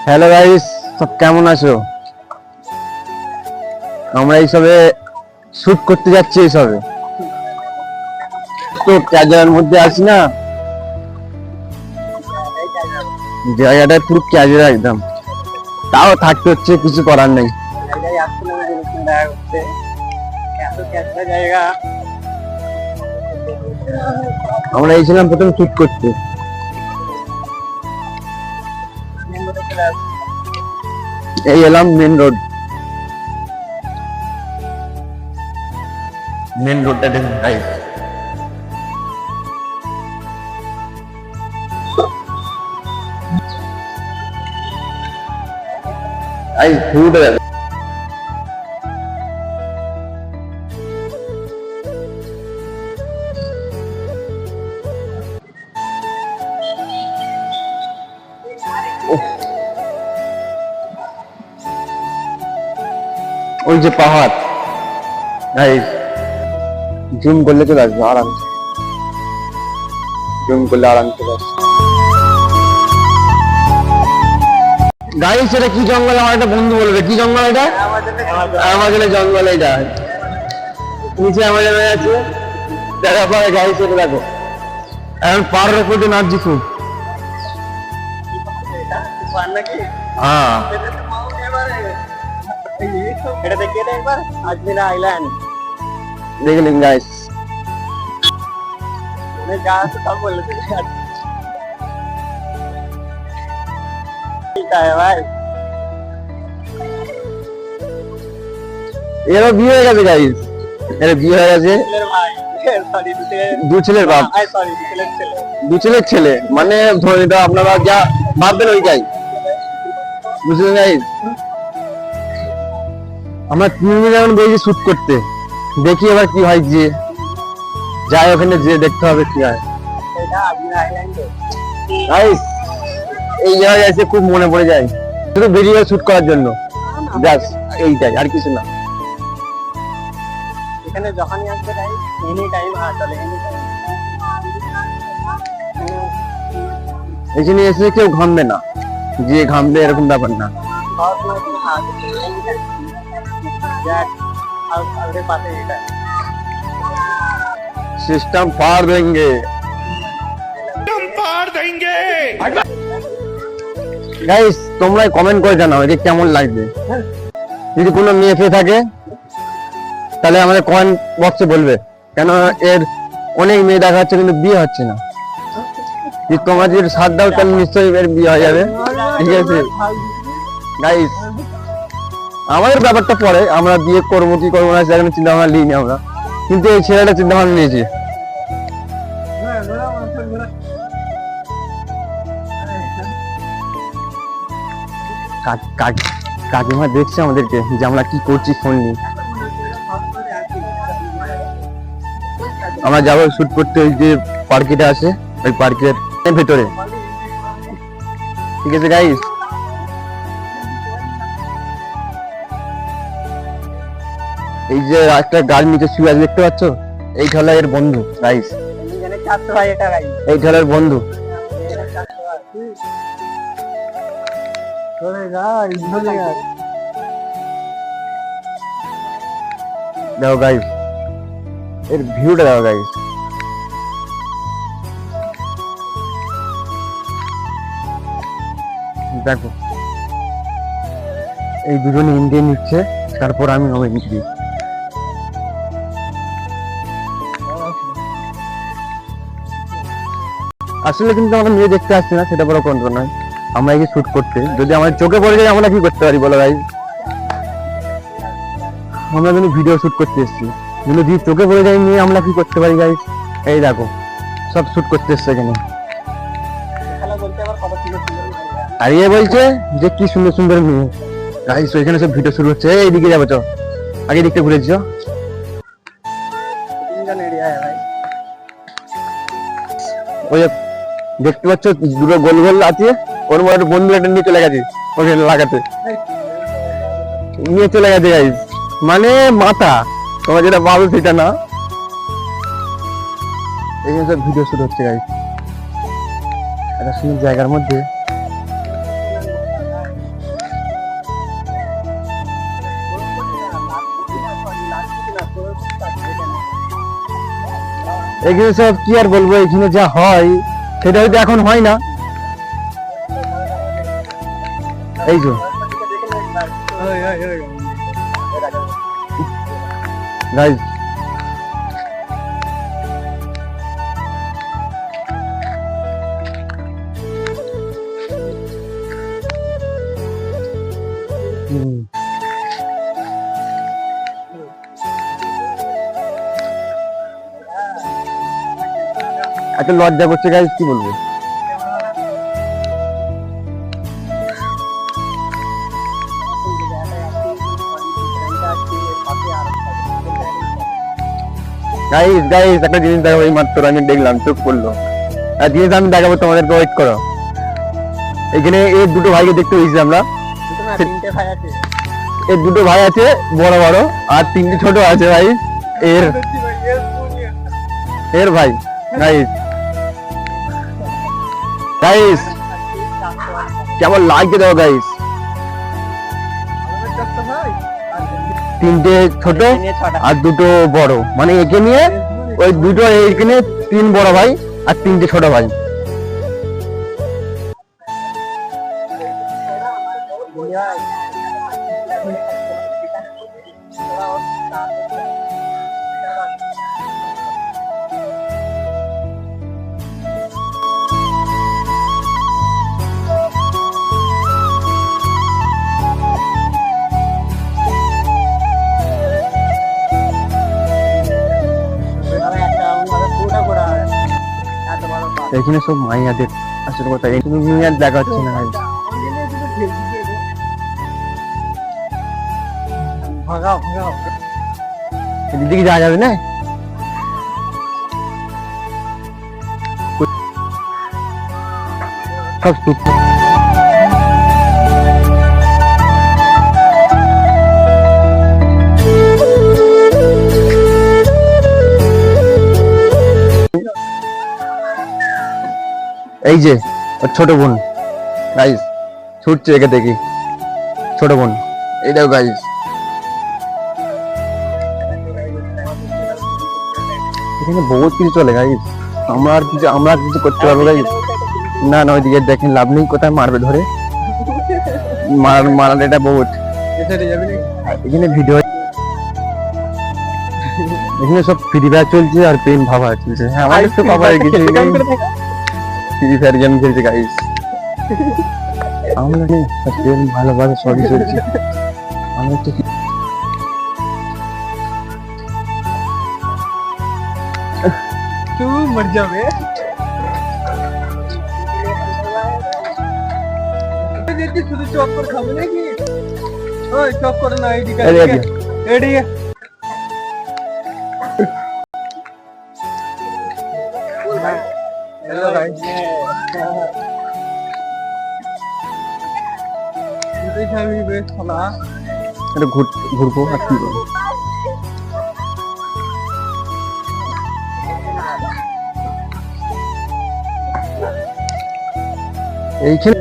Hello guys, সব কেমন আছো? আমরা এইসবে শুট করতে যাচ্ছি। এইসবে তো ক্যাজুয়াল মধ্যে আছি না, জায়গাটা পুরো ক্যাজুয়াল একদম, তাও থাকতে হচ্ছে, কিছু করার নেই। আমরা এইছিলাম প্রথম শুট করতে, এই এলাম মেন রোডটা দেখুন গাইস। এই ফুটে যাবে। ওই যে পাহাড় গাইস, জুম করলে চলে আসবে আরামসে, জুম করলে আরামসে চলে আসবে। গাইস এটা কি জঙ্গল? আমার একটা বন্ধু বলবে কি জঙ্গল এটা? আমাজনের জঙ্গল। এটা নিচে আমাজন আছে, দেখা পরে গাইস এটা দেখো, এখন পাহাড়ের উপর দিয়ে নাচছি খুব। হ্যাঁ এটা দেখিয়ে দে একবার, আজমিরা আইল্যান্ড দেখলেন গাইস। मैं जा तो सब बोल रहे थे ठीक है भाई। এরও বিয়ে হয়ে গেছে গাইস, এর বিয়ে হয়ে গেছে। भाई सॉरी দু ছেলের বাপ, सॉरी দু ছেলের ছেলে, মানে ধরে দাও আপনারা যা ভাববেন ওইটাই, বুঝলেন গাইস। আমরা তিনজন যেমন বেরিয়ে শুট করতে, দেখি এবার কি হয়, যে যাই ওখানে যে দেখতে হবে কি হয়। এটা আজমিরা আইল্যান্ড গাইস এই জায়গায় এসে খুব মনে পড়ে যায়, শুধু ভিডিও শুট করার জন্য, জাস্ট এইটাই, আর কিছু না। এখানে যখনই আসবে গাইস এনি টাইম চলে, এনি টাইম এখানে এসে কেউ ঘামবে না, যে ঘামবে এরকম ব্যাপার না। और में हाथ जैक आगे पाते এটা सिस्टम फाड़ देंगे, গাইস তোমরা কমেন্ট করে জানাও এটা কেমন লাগবে। যদি কোনো মেয়ে ফেয়ে থাকে তাহলে আমাদের কমেন্ট বক্সে বলবে, কেন এর অনেক মেয়ে দেখা যাচ্ছে কিন্তু বিয়ে হচ্ছে না। যদি তোমরা যদি সাথ দাও তাহলে নিশ্চয়ই এর বিয়ে হয়ে যাবে, ঠিক আছে গাইস। আমাদের ব্যাপারটা পরে, আমরা বিয়ে করবো কি করবো না সেখানে চিন্তা ভাবনা নিইনি আমরা, কিন্তু এই ছেলেটা চিন্তা ভাবনা নিয়েছি। কাকিমা দেখছে আমাদেরকে যে আমরা কি করছি ফোন নিয়ে। আমরা যাবো শুট করতে ওই যে পার্কেটা আছে, ওই পার্কের ভেতরে, ঠিক আছে গাইস। এই যে একটা গাড়ির নিচে শুয়ে আছে দেখতে পাচ্ছ, এই ঠেলা এর বন্ধু গাইস, এখানে ছাত্র ভাই এটা গাইস, এই ঠেলার বন্ধু। দেখো গাইস এর ভিউটা দেখো গাইস, দেখো এই দুজনে ইন্ডিয়া নিচ্ছে, তারপর আমি হবে নিচ্ছি। আসলে কিন্তু আমরা মেয়ে দেখতে আসছি না, সেটা বড় কন্ট্রোল নয়, আমরা এই শুট করতে, যদি আমাদের চোখে পড়ে যায় আমরা কি করতে পারি বলো ভাই? আমরা কিন্তু ভিডিও শুট করতে এসেছি, কিন্তু যদি চোখে পড়ে যায় মেয়ে আমরা কি করতে পারি গাইস? এই দেখো সব শুট করতে এসছে এখানে, আর এ বলছে যে কি সুন্দর সুন্দর মেয়ে গাইস, এখানে সব ভিডিও শুরু হচ্ছে। এইদিকে যাবো, তো আগে দিকটা ঘুরে যাও। তিনজন এরিয়া ভাই, ওই দেখতে পাচ্ছ দুটো গোল গোল আছে, ওর মধ্যে বন্ধু একটা নিয়ে চলে গেছে ওখানে লাগাতে, নিয়ে চলে গেছে গাইস, মানে মাথা, তোমার যেটা ভাবো সেটা না। এখানে সব ভিডিও শুট হচ্ছে গাইস, একটা সুন্দর জায়গার মধ্যে। এখানে সব কি আর বলবো, এখানে যা হয় সেটা হয়তো এখন হয় না। এই যে গাইস, এত লজ্জা করছে গাইস, কি বলবো। গাইস গাইস, একটা জিনিস দেখাবো, এই মাত্র আমি দেখলাম, চোখ পড়লো। আর জিনিস আমি দেখাবো তোমাদেরকে, ওয়েট করো। এখানে এই দুটো ভাইকে দেখতে পেয়েছি আমরা। তিনটে ভাই আছে। এর দুটো ভাই আছে বড় বড়, আর তিনটে ছোট আছে ভাই। এর ভাই গাইস, গাইস কেমন লাগছে দেখো গাইস। তিনটে ছোট আর দুটো বড়, মানে একে নিয়ে ওই দুটো, এখানে তিন বড় ভাই আর তিনটে ছোট ভাই। এখানে সব মাইয়াদের আসল কথা, এখানে মেয়ে দেখা হচ্ছে না ভাই। ভাগাও ভাগাও, এদিকে যাওয়া যাবে না। সব চুপ। এই যে ওর ছোট বোন গাইস, ছুটছে একে দেখি, ছোট বোন। এইটাও গাইস, এখানে বহুত কিছু চলে গাইস। আমরা আর কিছু করতে পারবো গাইস না? না, ওইদিকে দেখেন লাভ নেই, কোথায় মারবে ধরে, মারার এটা বহুত। এখানে ভিডিও, এখানে সব ফ্রি ফায়ার চলছে আর প্রেম ভাবা চলছে। হ্যাঁ, আমাদের তো বাবা কিছু ফ্রি ফায়ার গেম খেলছে গাইস। আমরা নেই, প্রেম ভালোবাসা সবই চলছে। আমরা তো তুই মর যাবে। শুধু চপ করে খাবে নাকি? ওই চপ করে না, এইদিকে এইদিকে। হ্যালো গাইস, তুই খাবি বেশ খালা। এটা ঘুরবো আর কি করবো। এইখানে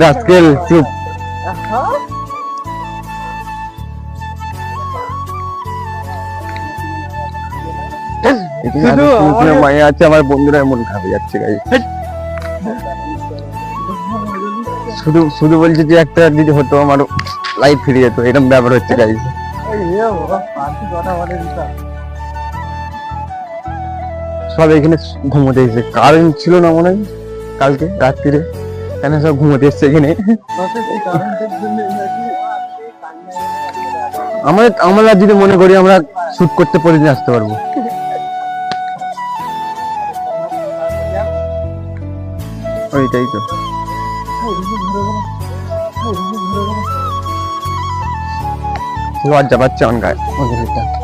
রাস্কেল চুপ। মায়া আছে, আমার বন্ধুরা এমন খাবে যাচ্ছে গাইস। শুধু শুধু বলছে যে একটা যদি হতো আমার লাইফ ফিরে যেত, এরকম ব্যাপার হচ্ছে গাইস। সব এখানে ঘুমোতে এসেছে, কারেন্ট ছিল না মনে হয় কালকে রাত্রিরে, কেন সব ঘুমোতে এসছে এখানে। আমরা যদি মনে করি আমরা শুট করতে প্রতিদিন আসতে পারবো। ওইটাই তো, লজ্জা পাচ্ছে আমার গায়ে।